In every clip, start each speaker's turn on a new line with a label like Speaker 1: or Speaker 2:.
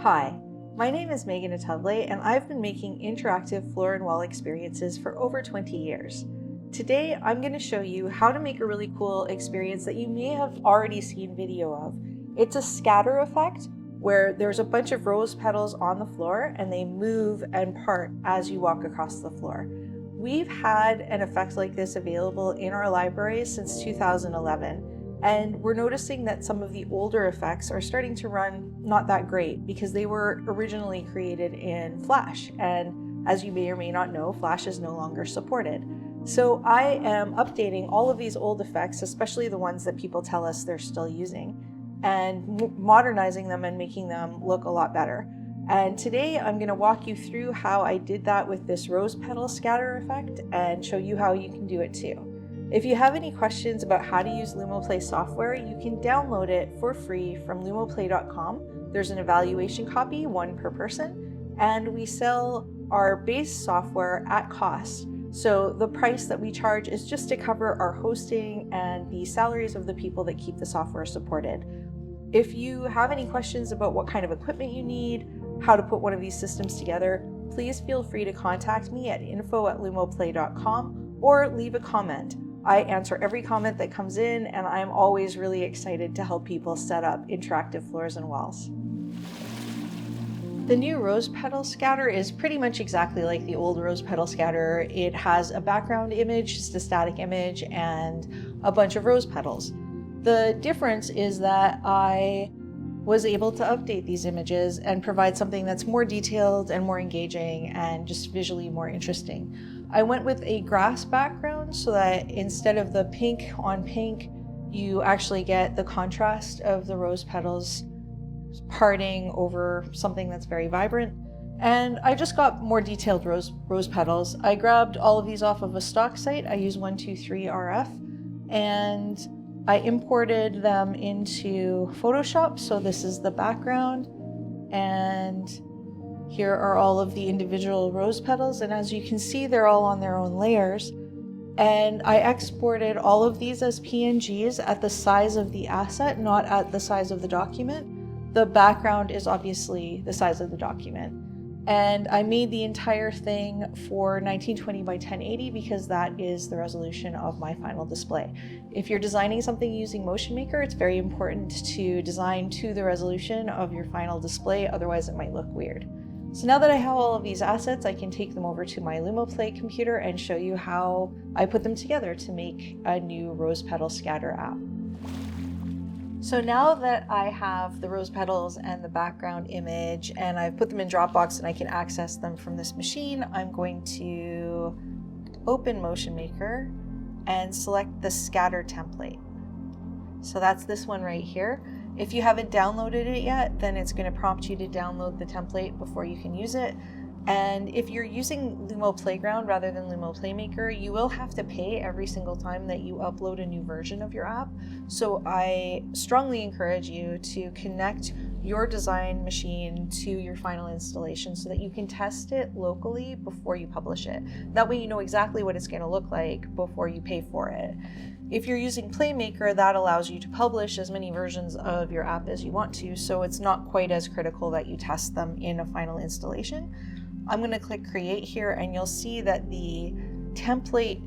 Speaker 1: Hi, my name is Megan Atudley, and I've been making interactive floor and wall experiences for over 20 years. Today, I'm going to show you how to make a really cool experience that you may have already seen video of. It's a scatter effect where there's a bunch of rose petals on the floor and they move and part as you walk across the floor. We've had an effect like this available in our libraries since 2011. And we're noticing that some of the older effects are starting to run not that great because they were originally created in Flash. And as you may or may not know, Flash is no longer supported. So I am updating all of these old effects, especially the ones that people tell us they're still using, and modernizing them and making them look a lot better. And today I'm going to walk you through how I did that with this rose petal scatter effect and show you how you can do it too. If you have any questions about how to use LUMOplay software, you can download it for free from lumoplay.com. There's an evaluation copy, one per person, and we sell our base software at cost. So the price that we charge is just to cover our hosting and the salaries of the people that keep the software supported. If you have any questions about what kind of equipment you need, how to put one of these systems together, please feel free to contact me at info@lumoplay.com or leave a comment. I answer every comment that comes in, and I'm always really excited to help people set up interactive floors and walls. The new rose petal scatter is pretty much exactly like the old rose petal scatter. It has a background image, just a static image, and a bunch of rose petals. The difference is that I was able to update these images and provide something that's more detailed and more engaging and just visually more interesting. I went with a grass background so that instead of the pink on pink, you actually get the contrast of the rose petals parting over something that's very vibrant. And I just got more detailed rose petals. I grabbed all of these off of a stock site. I use 123RF, and I imported them into Photoshop. So this is the background, and here are all of the individual rose petals, and as you can see, they're all on their own layers. And I exported all of these as PNGs at the size of the asset, not at the size of the document. The background is obviously the size of the document. And I made the entire thing for 1920 by 1080 because that is the resolution of my final display. If you're designing something using Motion Maker, it's very important to design to the resolution of your final display, otherwise it might look weird. So now that I have all of these assets, I can take them over to my LUMOplay computer and show you how I put them together to make a new rose petal scatter app. So now that I have the rose petals and the background image and I've put them in Dropbox and I can access them from this machine, I'm going to open Motion Maker and select the scatter template. So that's this one right here. If you haven't downloaded it yet, then it's going to prompt you to download the template before you can use it. And if you're using Lumo Playground rather than Lumo Playmaker, you will have to pay every single time that you upload a new version of your app. So I strongly encourage you to connect your design machine to your final installation so that you can test it locally before you publish it. That way you know exactly what it's going to look like before you pay for it. If you're using Playmaker, that allows you to publish as many versions of your app as you want to, so it's not quite as critical that you test them in a final installation. I'm going to click Create here, and you'll see that the template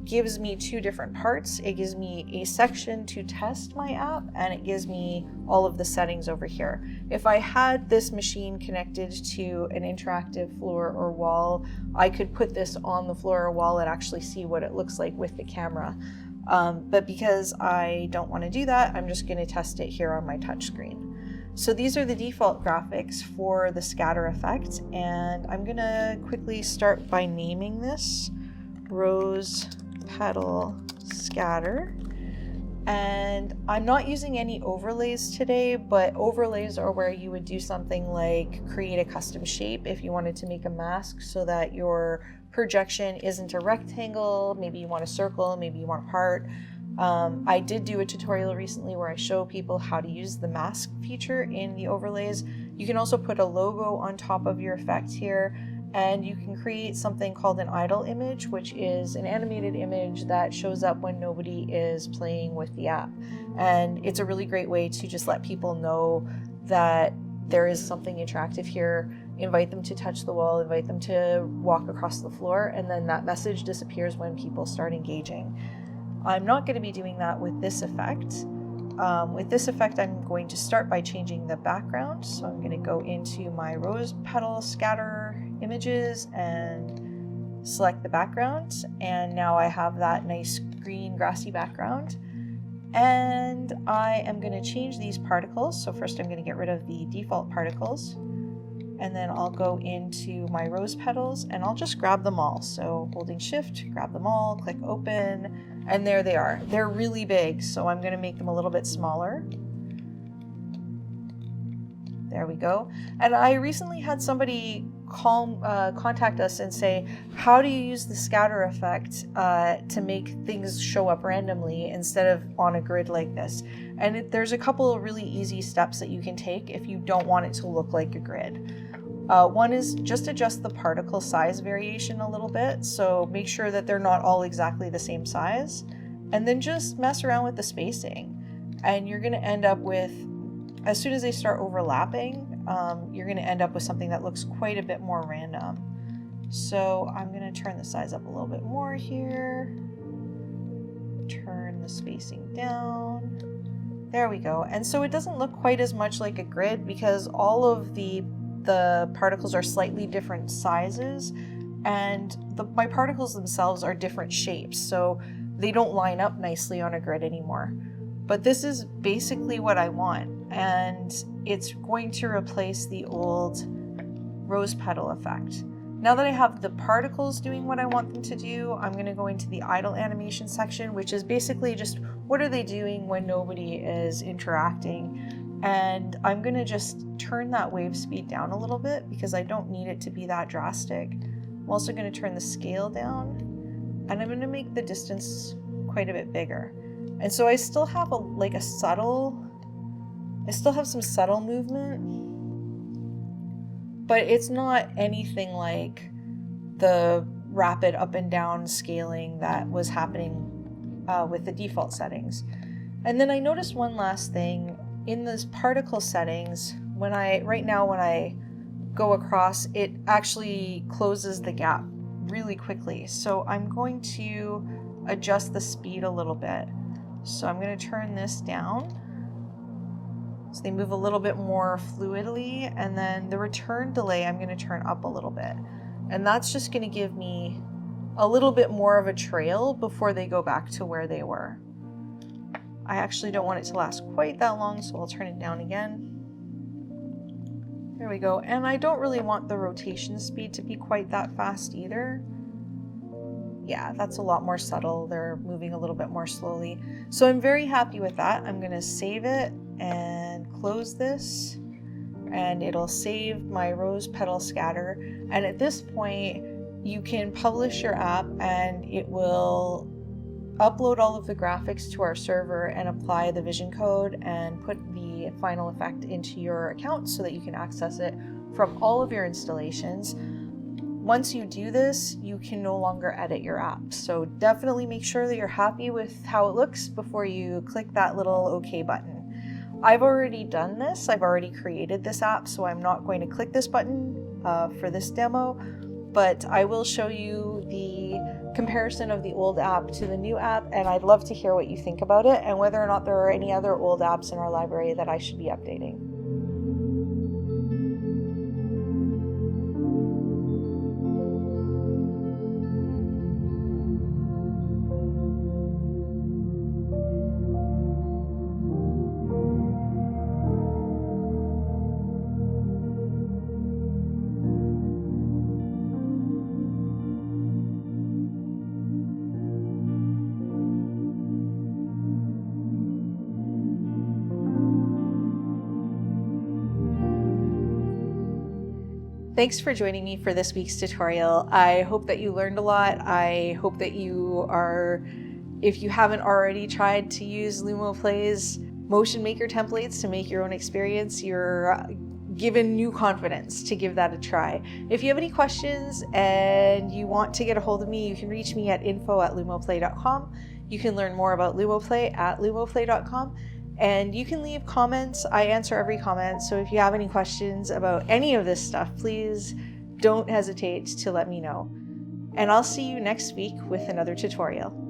Speaker 1: gives me two different parts. It gives me a section to test my app, and it gives me all of the settings over here. If I had this machine connected to an interactive floor or wall, I could put this on the floor or wall and actually see what it looks like with the camera. But because I don't want to do that, I'm just going to test it here on my touchscreen. So these are the default graphics for the scatter effect, and I'm going to quickly start by naming this Rose Petal Scatter. And I'm not using any overlays today, but overlays are where you would do something like create a custom shape if you wanted to make a mask so that your projection isn't a rectangle. Maybe you want a circle, maybe you want a heart. I did do a tutorial recently where I show people how to use the mask feature in the overlays. You can also put a logo on top of your effect here, and you can create something called an idle image, which is an animated image that shows up when nobody is playing with the app. And it's a really great way to just let people know that there is something interactive here, invite them to touch the wall, invite them to walk across the floor, and then that message disappears when people start engaging. I'm not going to be doing that with this effect. With this effect, I'm going to start by changing the background. So I'm going to go into my rose petal scatter images and select the background. And now I have that nice green grassy background. And I am going to change these particles. So first I'm going to get rid of the default particles. And then I'll go into my rose petals and I'll just grab them all. So holding shift, grab them all, click open, and there they are. They're really big, so I'm going to make them a little bit smaller. There we go. And I recently had somebody contact us and say, how do you use the scatter effect to make things show up randomly instead of on a grid like this? And there's a couple of really easy steps that you can take if you don't want it to look like a grid. One is just adjust the particle size variation a little bit, so make sure that they're not all exactly the same size, and then just mess around with the spacing. And you're going to end up with, as soon as they start overlapping, you're going to end up with something that looks quite a bit more random. So I'm going to turn the size up a little bit more here, turn the spacing down. There we go. And so it doesn't look quite as much like a grid because all of the particles are slightly different sizes, and my particles themselves are different shapes, so they don't line up nicely on a grid anymore. But this is basically what I want, and it's going to replace the old rose petal effect. Now that I have the particles doing what I want them to do, I'm going to go into the idle animation section, which is basically just what are they doing when nobody is interacting. And I'm going to just turn that wave speed down a little bit because I don't need it to be that drastic. I'm also going to turn the scale down, and I'm going to make the distance quite a bit bigger. And so I still have some subtle movement, but it's not anything like the rapid up and down scaling that was happening with the default settings. And then I noticed one last thing. In this particle settings, when I go across, it actually closes the gap really quickly. So I'm going to adjust the speed a little bit. So I'm going to turn this down so they move a little bit more fluidly, and then the return delay I'm going to turn up a little bit. And that's just going to give me a little bit more of a trail before they go back to where they were. I actually don't want it to last quite that long, so I'll turn it down again. There we go. And I don't really want the rotation speed to be quite that fast either. Yeah, that's a lot more subtle. They're moving a little bit more slowly. So I'm very happy with that. I'm going to save it and close this, and it'll save my rose petal scatter. And at this point, you can publish your app and it will upload all of the graphics to our server and apply the vision code and put the final effect into your account so that you can access it from all of your installations. Once you do this, you can no longer edit your app. So definitely make sure that you're happy with how it looks before you click that little OK button. I've already done this. I've already created this app, so I'm not going to click this button for this demo, but I will show you the comparison of the old app to the new app, and I'd love to hear what you think about it and whether or not there are any other old apps in our library that I should be updating. Thanks for joining me for this week's tutorial. I hope that you learned a lot. I hope that you are, if you haven't already tried to use LUMOplay's motion maker templates to make your own experience, you're given new confidence to give that a try. If you have any questions and you want to get a hold of me, you can reach me at info@lumoplay.com. You can learn more about LUMOplay at lumoplay.com. And you can leave comments. I answer every comment. So if you have any questions about any of this stuff, please don't hesitate to let me know. And I'll see you next week with another tutorial.